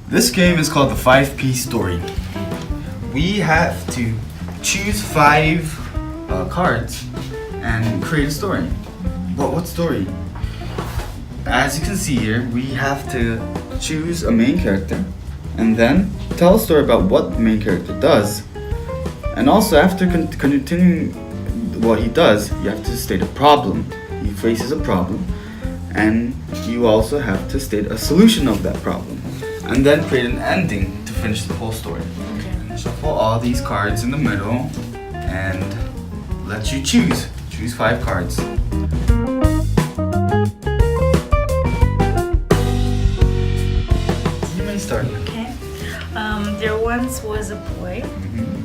This game is called the 5P story. We have to choose 5 cards and create a story. But what story? As you can see here, we have to choose a main character and then tell a story about what the main character does. And also after continuing what he does, you have to state a problem. He faces a problem and you also have to state a solution of that problem. And then create an ending to finish the whole story. Okay. Shuffle all these cards in the middle and let you choose. Choose 5 cards. You may start. Okay. There once was a boy.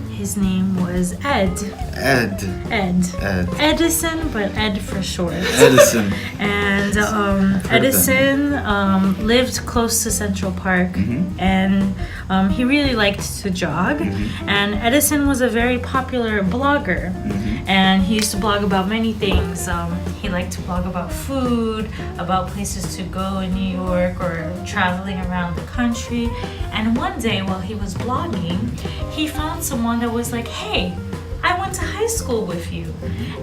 His name was Ed. Ed. Edison, but Ed for short. Edison. And Edison lived close to Central Park, and he really liked to jog. And Edison was a very popular blogger, and he used to blog about many things. He liked to blog about food, about places to go in New York, or traveling around the country. And one day while he was blogging, he found someone that was like, "Hey, I went to high school with you."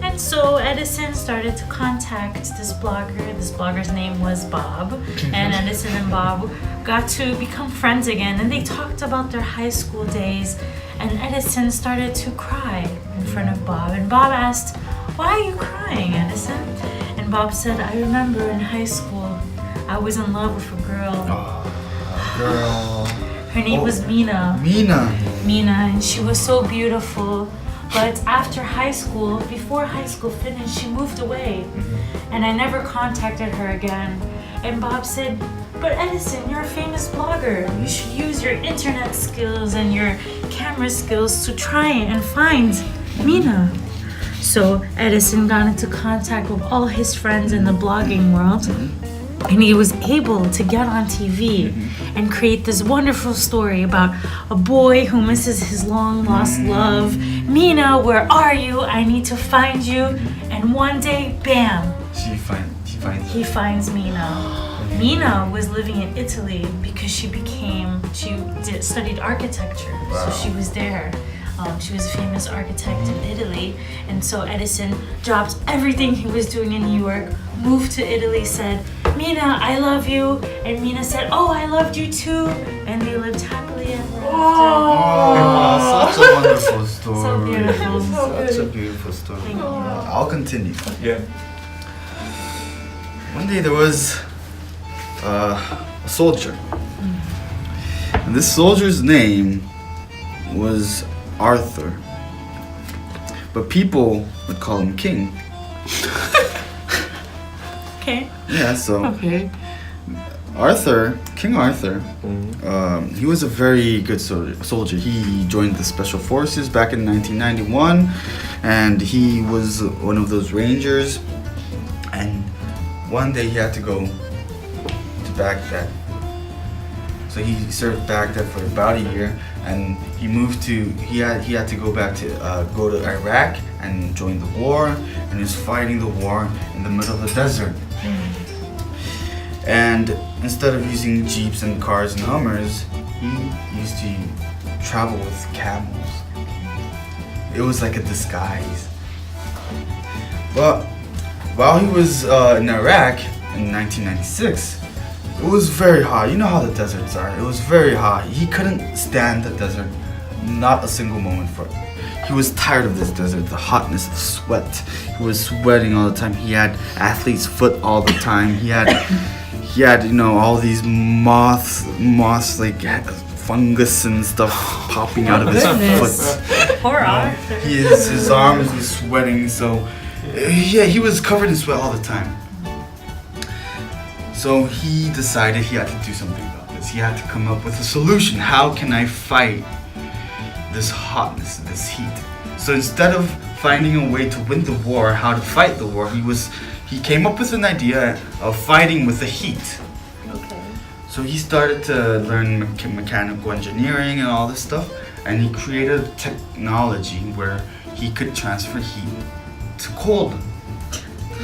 And so Edison started to contact this blogger. This blogger's name was Bob. And Edison and Bob got to become friends again. And they talked about their high school days. And Edison started to cry in front of Bob. And Bob asked, "Why are you crying, Edison?" And Bob said, "I remember in high school, I was in love with a girl. Girl. Her name was Mina. Mina, and she was so beautiful. But after high school, before high school finished, she moved away. And I never contacted her again." And Bob said, "But Edison, you're a famous blogger. You should use your internet skills and your camera skills to try and find Mina." So Edison got into contact with all his friends in the blogging world. And he was able to get on TV and create this wonderful story about a boy who misses his long lost love. "Mina, where are you? I need to find you." And one day, bam, he finds Mina. Mina was living in Italy because she studied architecture. So she was there. She was a famous architect in Italy. And so Edison dropped everything he was doing in New York, moved to Italy, said, "Mina, I love you." And Mina said, "Oh, I loved you too." And they lived happily ever after. Oh, such a wonderful story. So beautiful. Such a beautiful story. Thank you. I'll continue. Yeah. One day there was a soldier. And this soldier's name was Arthur. But people would call him King. Okay. Yeah, so Okay. King Arthur, he was a very good soldier. He joined the Special Forces back in 1991, and he was one of those rangers. And one day he had to go to Baghdad. So he served Baghdad for about a year, and he had to go back to go to Iraq and join the war, and he was fighting the war in the middle of the desert. And instead of using jeeps and cars and Hummers, he used to travel with camels. It was like a disguise. But while he was in Iraq in 1996, it was very hot. You know how the deserts are. It was very hot. He couldn't stand the desert, not a single moment for it. He was tired of this desert, the hotness, the sweat. He was sweating all the time. He had athlete's foot all the time. He had all these moths like fungus and stuff popping out of his foot. Poor Arthur. His arms were sweating, so yeah, he was covered in sweat all the time. So he decided he had to do something about this. He had to come up with a solution. How can I fight this hotness, this heat? So instead of finding a way to win the war, how to fight the war, he came up with an idea of fighting with the heat. Okay. So he started to learn mechanical engineering and all this stuff, and he created a technology where he could transfer heat to cold.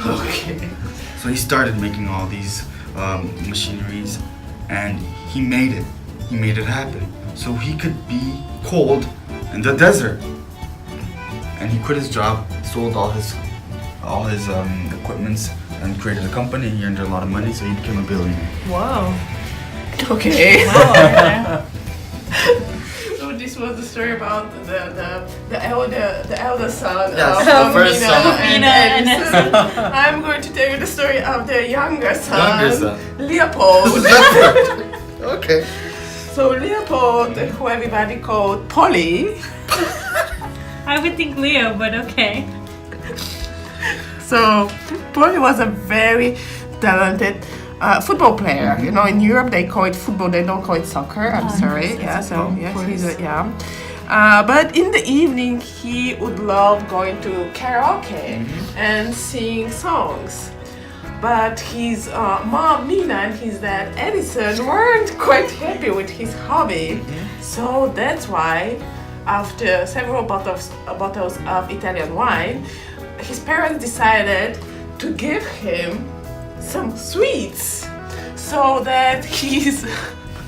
Okay. So he started making all these machineries, and he made it. he made it happen. So he could be cold in the desert. And he quit his job, sold all his equipments, and created a company. He earned a lot of money, so he became a billionaire. Whoa. Okay. Wow. So this was the story about the elder son Yes, of the first Mina son of and Mina and Edison. I'm going to tell you the story of the younger Younger son. Leopold. Okay. So Leopold, who everybody called Polly. I would think Leo, but okay. So Polly was a very talented football player. You know, in Europe they call it football. They don't call it soccer. I'm sorry. Yeah. So yes, he's a, yeah. But in the evening, he would love going to karaoke and sing songs. But his mom, Mina, and his dad, Edison, weren't quite happy with his hobby. So that's why, after several bottles of Italian wine, his parents decided to give him some sweets so that his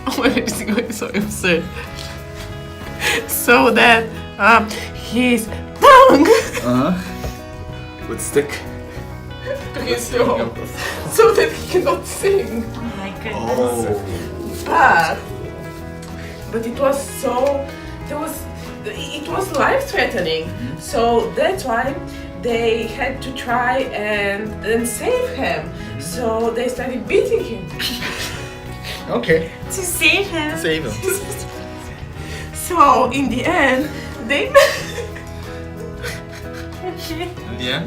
oh my God, this is going so absurd. So that his tongue Would stick. to his throat, so that he cannot sing. Oh my goodness. But it was so it was life threatening. So that's why they had to try and save him. So they started beating him. Okay. To save him. Save him. So in the end, they Yeah.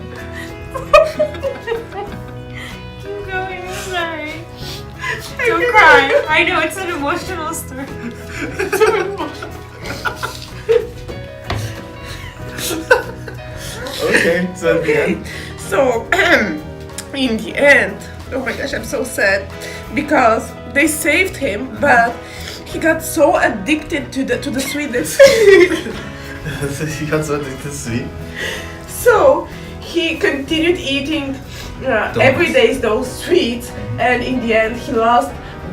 Keep going, I'm sorry. Don't cry. I know it's an emotional story. Okay. So at the end. So in the end, oh my gosh, I'm so sad because they saved him, but he got so addicted to the sweetness. He got so addicted to sweet. So he continued eating every day those sweets, and in the end, he lost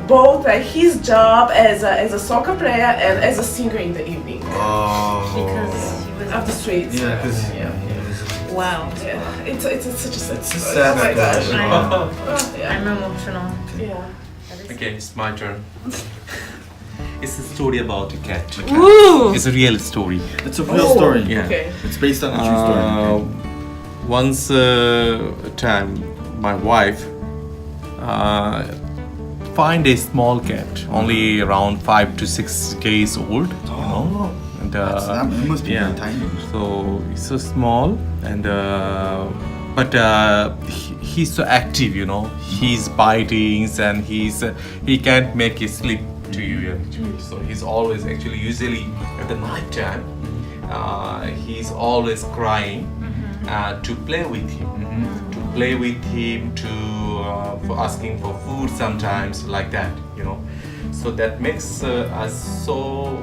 both his job as a soccer player and as a singer in the evening Because he was of the sweets. Yeah, because wow. Yeah, it's such a sad It's a story. sad Oh my gosh. story. Oh, yeah. I'm emotional. Yeah. Okay, it's my turn. It's a story about a cat. Ooh. It's a real story. It's a real story. Yeah. Okay. It's based on a true story. Once time, my wife find a small cat, only around 5 to 6 days old. You know, and It must be yeah. very tiny. So it's so small, and but he's so active, you know. He's biting, and he can't make it sleep to you actually. So he's always actually usually at the night time he's always crying to play with him, for asking for food sometimes, like that, you know. So that makes us so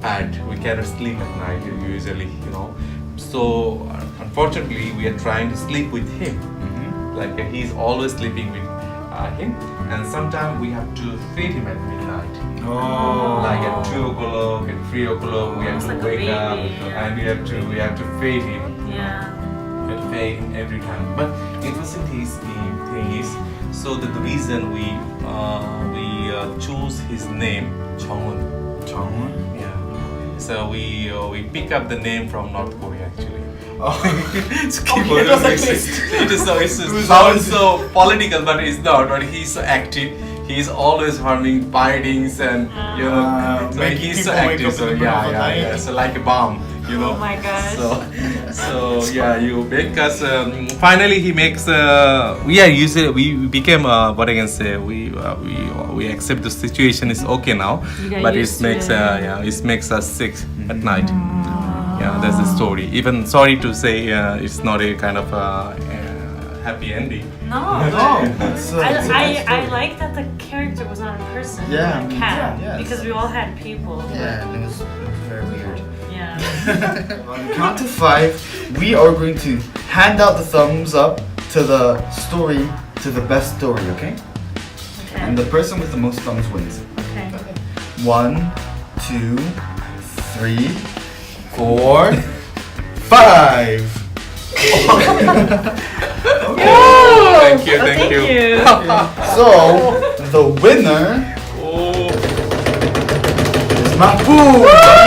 bad. We cannot sleep at night usually, you know. So unfortunately, we are trying to sleep with him. Like he's always sleeping with him, and sometimes we have to feed him at midnight. Like at 2 o'clock, at 3 o'clock, we have to like a wake up, baby, yeah. and we have to feed him. Yeah. We have to feed him every time. But interesting thing is, so that the reason we chose his name, Chongwon. Chongwon? Yeah. So we pick up the name from North Korea actually. It's it was a twist. It sounds so political, but it's not. But he's so active. He's always harming, biting, and you know, so making he's so people wake active. up So in the middle of the yeah. night. So like a bomb, you know. Oh my gosh. So yeah, you make us. Finally, he makes. We became. What I can say. We accept the situation is okay now, You got but it used to makes. it. It makes us sick at night. Yeah, that's the story. Even sorry to say, it's not a kind of happy ending. No. It's a nice I story. like that the character was not a person, Yeah, but a cat, yeah, yes. because we all had people. Yeah, and it was very weird. Yeah. On the count of 5, we are going to hand out the thumbs up to the story, to the best story, okay? Okay. And the person with the most thumbs wins. Okay. 1, 2, 3, 4, 5. Thank you. So the winner Oh. is Mahfouz.